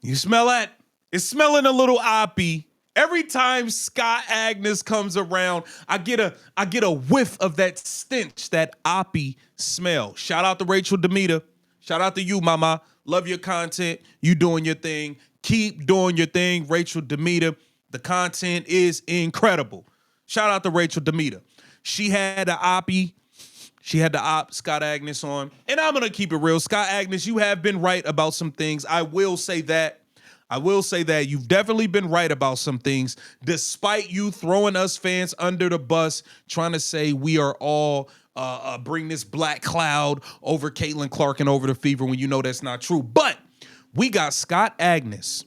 You smell that? It's smelling a little oppy. Every time Scott Agnes comes around, I get a whiff of that stench, that oppy smell. Shout out to Rachel Demita. Shout out to you, mama. Love your content. You doing your thing. Keep doing your thing, Rachel Demita. The content is incredible. Shout out to Rachel Demita. She had the oppy. She had the Scott Agnes on. And I'm going to keep it real. Scott Agnes, you have been right about some things. I will say that. You've definitely been right about some things, despite you throwing us fans under the bus, trying to say we are all bring this black cloud over Caitlin Clark and over the Fever when you know that's not true. But we got Scott Agnes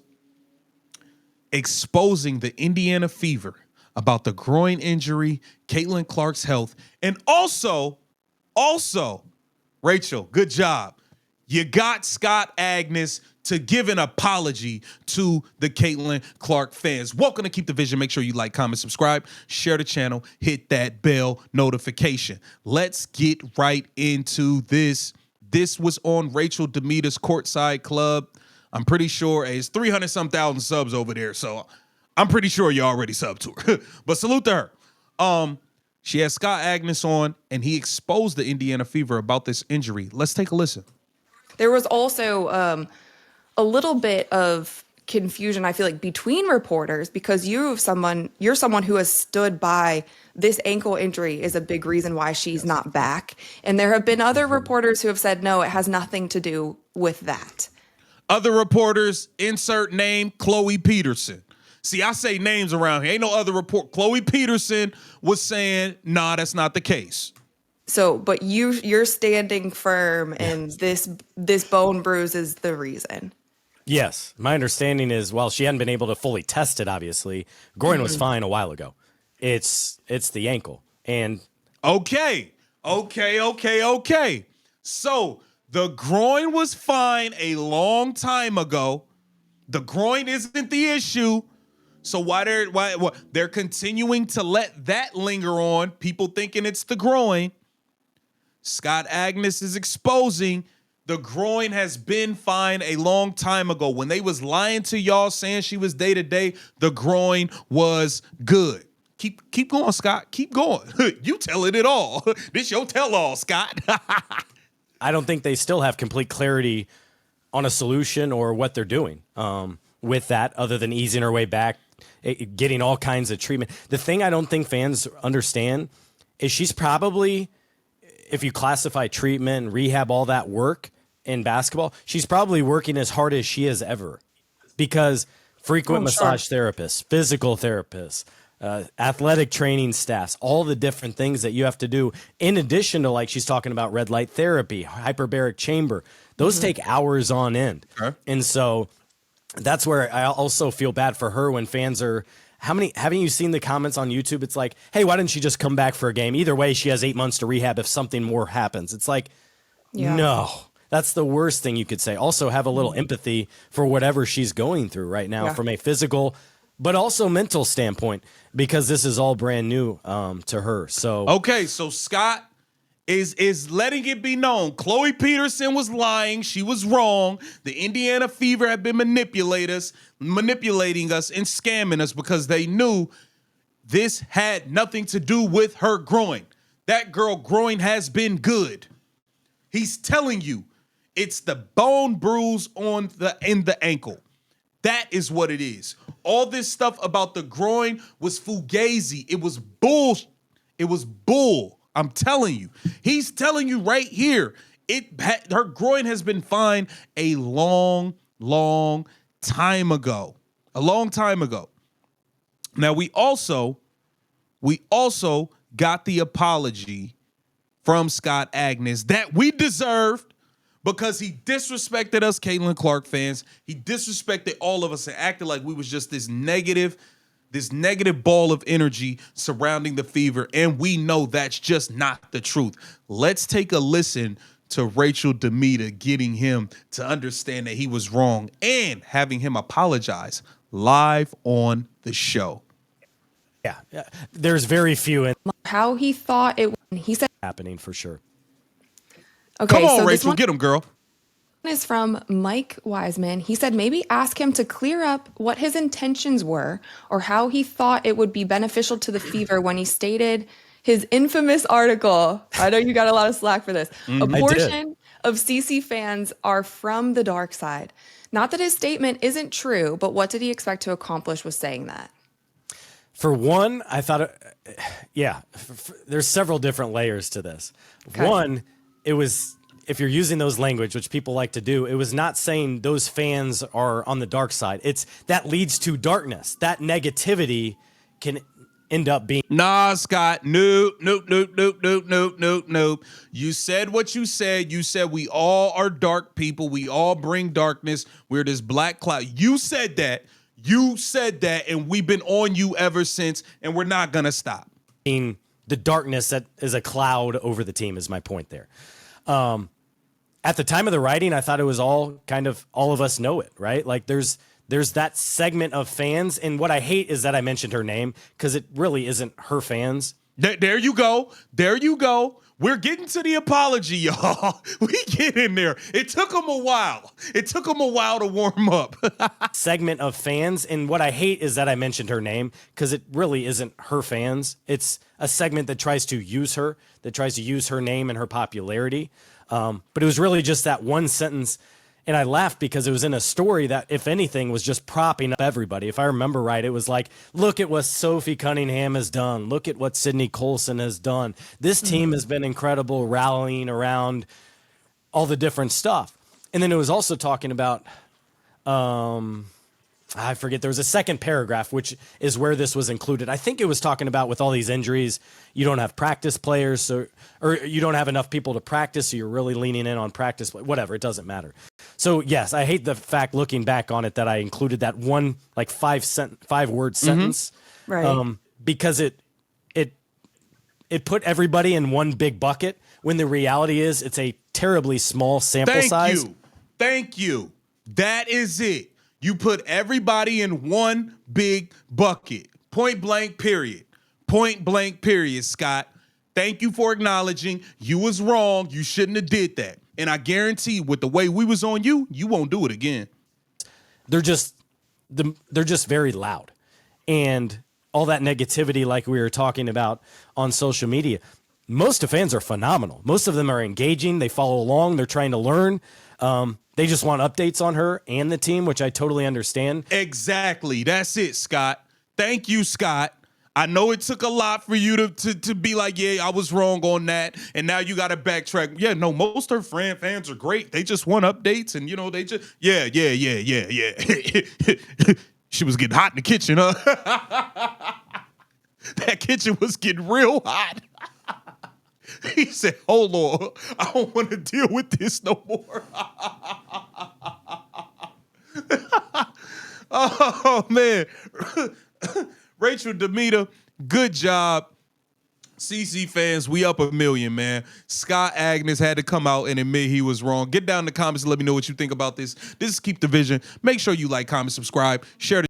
exposing the Indiana Fever about the groin injury, Caitlin Clark's health, and also, Rachel, good job. You got Scott Agnes to give an apology to the Caitlin Clark fans. Welcome to Keep the Vision. Make sure you like, comment, subscribe, share the channel, hit that bell notification. Let's get right into this. This was on Rachel Demita's Courtside Club. I'm pretty sure it's 300-some thousand subs over there, so I'm pretty sure you already subbed to her. But salute to her. She had Scott Agnes on, and he exposed the Indiana Fever about this injury. Let's take a listen. There was also a little bit of confusion, I feel like, between reporters, because you're someone who has stood by this ankle injury is a big reason why she's not back. And there have been other reporters who have said, no, it has nothing to do with that. Other reporters, insert name, Chloe Peterson. See, I say names around here. Ain't no other report. Chloe Peterson was saying, nah, that's not the case. So, but you're standing firm, and this bone bruise is the reason. Yes, my understanding is, while she hadn't been able to fully test it, obviously, groin was fine a while ago. It's the ankle. And Okay. So the groin was fine a long time ago. The groin isn't the issue. So why they're continuing to let that linger on, people thinking it's the groin. Scott Agnes is exposing the groin has been fine a long time ago. When they was lying to y'all saying she was day-to-day, the groin was good. Keep going, Scott. Keep going. You telling it all. This your tell-all, Scott. I don't think they still have complete clarity on a solution or what they're doing with that, other than easing her way back, getting all kinds of treatment. The thing I don't think fans understand is she's probably, if you classify treatment and rehab, all that work in basketball, she's probably working as hard as she has ever, because frequent massage therapists, physical therapists, athletic training staffs, all the different things that you have to do, in addition to, like she's talking about, red light therapy, hyperbaric chamber, those take hours on end. Okay. And so that's where I also feel bad for her when fans are, haven't you seen the comments on YouTube? It's like, hey, why didn't she just come back for a game? Either way, she has 8 months to rehab if something more happens. It's like, no, that's the worst thing you could say. Also have a little empathy for whatever she's going through right now from a physical, but also mental standpoint, because this is all brand new to her. So, okay. So Scott is letting it be known. Chloe Peterson was lying. She was wrong. The Indiana Fever had been manipulating us and scamming us because they knew this had nothing to do with her groin. That girl groin has been good. He's telling you it's the bone bruise in the ankle. That is what it is. All this stuff about the groin was fugazi. It was bull. It was bull. I'm telling you. He's telling you right here. Her groin has been fine a long time ago. A long time ago. Now we also got the apology from Scott Agnes that we deserved, because he disrespected us Caitlin Clark fans. He disrespected all of us and acted like we was just this negative ball of energy surrounding the Fever, and we know that's just not the truth. Let's take a listen to Rachel Demita getting him to understand that he was wrong and having him apologize live on the show. Yeah, there's very few in How he thought it, he said happening for sure. Okay, come on, so Rachel, get him, girl. Is from Mike Wiseman. He said maybe ask him to clear up what his intentions were or how he thought it would be beneficial to the Fever when he stated his infamous article. I know you got a lot of slack for this. A I did. portion of CC fans are from the dark side. Not that his statement isn't true, but what did he expect to accomplish with saying that? For one, I thought, there's several different layers to this. Okay. One, it was, if you're using those language, which people like to do, it was not saying those fans are on the dark side. It's that leads to darkness. That negativity can end up being. Nah, Scott. Nope. You said what you said. You said we all are dark people. We all bring darkness. We're this black cloud. You said that. You said that, and we've been on you ever since, and we're not gonna stop. The darkness that is a cloud over the team is my point there. At the time of the writing, I thought it was all of us know it, right? Like there's that segment of fans, and what I hate is that I mentioned her name because it really isn't her fans. There you go. There you go. We're getting to the apology, y'all. We get in there. It took them a while. It took them a while to warm up. Segment of fans, and what I hate is that I mentioned her name because it really isn't her fans. It's a segment that tries to use her name and her popularity. But it was really just that one sentence. And I laughed because it was in a story that, if anything, was just propping up everybody. If I remember right, it was like, look at what Sophie Cunningham has done. Look at what Sydney Colson has done. This team has been incredible, rallying around all the different stuff. And then it was also talking about, I forget, there was a second paragraph, which is where this was included. I think it was talking about with all these injuries, you don't have practice players, or you don't have enough people to practice, so you're really leaning in on practice, whatever, it doesn't matter. So yes, I hate the fact, looking back on it, that I included that one like 5-word sentence, Right. because it put everybody in one big bucket when the reality is it's a terribly small sample size. Thank you. That is it. You put everybody in one big bucket. Point blank, period. Point blank, period, Scott. Thank you for acknowledging you was wrong. You shouldn't have did that. And I guarantee with the way we was on you, you won't do it again. They're just very loud. And all that negativity, like we were talking about on social media, most of fans are phenomenal. Most of them are engaging. They follow along. They're trying to learn. They just want updates on her and the team, which I totally understand. Exactly. That's it, Scott. Thank you, Scott. I know it took a lot for you to be like, yeah, I was wrong on that, and now you got to backtrack. Yeah, no, most of her fans are great. They just want updates, and, they just, yeah. She was getting hot in the kitchen, huh? That kitchen was getting real hot. He said, hold on, I don't want to deal with this no more. Oh, man. Rachel, Demita, good job. CC fans, we up 1 million, man. Scott Agnes had to come out and admit he was wrong. Get down in the comments and let me know what you think about this. This is Keep the Vision. Make sure you like, comment, subscribe, share the